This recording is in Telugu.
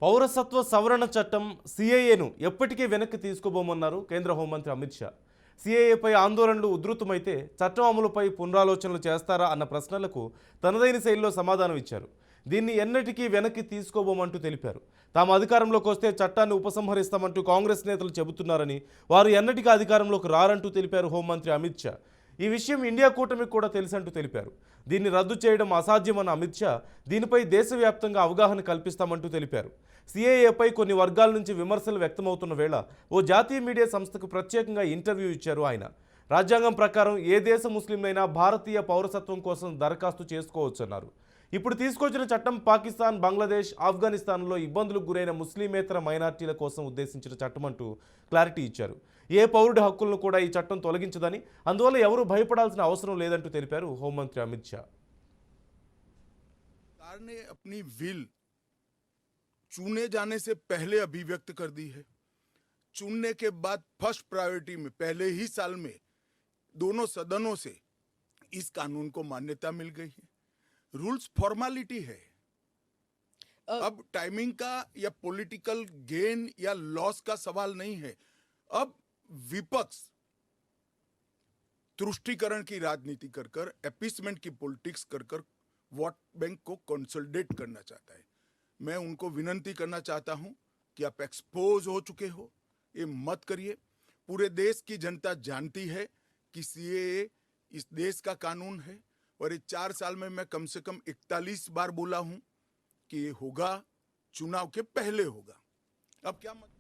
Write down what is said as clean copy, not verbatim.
పౌరసత్వ సవరణ చట్టం సిఏఏను ఎప్పటికీ వెనక్కి తీసుకోబోమన్నారు కేంద్ర హోంమంత్రి అమిత్ షా. సిఏఏపై ఆందోళనలు ఉధృతమైతే చట్టం అమలుపై పునరాలోచనలు చేస్తారా అన్న ప్రశ్నలకు తనదైన శైలిలో సమాధానం ఇచ్చారు. దీన్ని ఎన్నటికీ వెనక్కి తీసుకోబోమంటూ తెలిపారు. తాము అధికారంలోకి వస్తే చట్టాన్ని ఉపసంహరిస్తామంటూ కాంగ్రెస్ నేతలు చెబుతున్నారని, వారు ఎన్నటికీ అధికారంలోకి రారంటూ తెలిపారు హోంమంత్రి అమిత్ షా. ఈ విషయం ఇండియా కూటమికి కూడా తెలుసంటూ తెలిపారు. దీన్ని రద్దు చేయడం అసాధ్యమన్న అమిత్ షా దీనిపై దేశవ్యాప్తంగా అవగాహన కల్పిస్తామంటూ తెలిపారు. సిఏఏపై కొన్ని వర్గాల నుంచి విమర్శలు వ్యక్తమవుతున్న వేళ ఓ జాతీయ మీడియా సంస్థకు ప్రత్యేకంగా ఇంటర్వ్యూ ఇచ్చారు ఆయన. రాజ్యాంగం ప్రకారం ఏ దేశ ముస్లింలైనా భారతీయ పౌరసత్వం కోసం దరఖాస్తు చేసుకోవచ్చన్నారు. ఇప్పుడు తీసుకొచ్చిన చట్టం పాకిస్తాన్, బంగ్లాదేశ్, ఆఫ్ఘనిస్తాన్లో ఇబ్బందులకు గురైన ముస్లిమేతర మైనార్టీల కోసం ఉద్దేశించిన చట్టం అంటూ క్లారిటీ ఇచ్చారు. ఏ పౌరుడి హక్కులను కూడా ఈ చట్టం తొలగించదని, అందువల్ల ఎవరూ భయపడాల్సిన అవసరం లేదంటూ తెలిపారు హోంమంత్రి అమిత్ షా. सरकार ने अपनी विल चुने जाने से पहले अभिव्यक्त कर दी है। चुनने के बाद फर्स्ट प्रायोरिटी में पहले ही साल में दोनों सदनों से इस कानून को मान्यता मिल गई है। रूल्स फॉर्मेलिटी है। अब टाइमिंग का या पॉलिटिकल गेन या लॉस का सवाल नहीं है। अब विपक्ष तुष्टीकरण की राजनीति कर कर, एपीसमेंट की पॉलिटिक्स कर कर वोट बैंक को कंसोलिडेट करना चाहता है। मैं उनको विनती करना चाहता हूं कि आप एक्सपोज हो चुके हो, ये मत करिए। पूरे देश की जनता जानती है कि सीएए इस देश का कानून है और ये 4 साल में मैं कम से कम 41 बार बोला हूं कि ये होगा, चुनाव के पहले होगा। अब क्या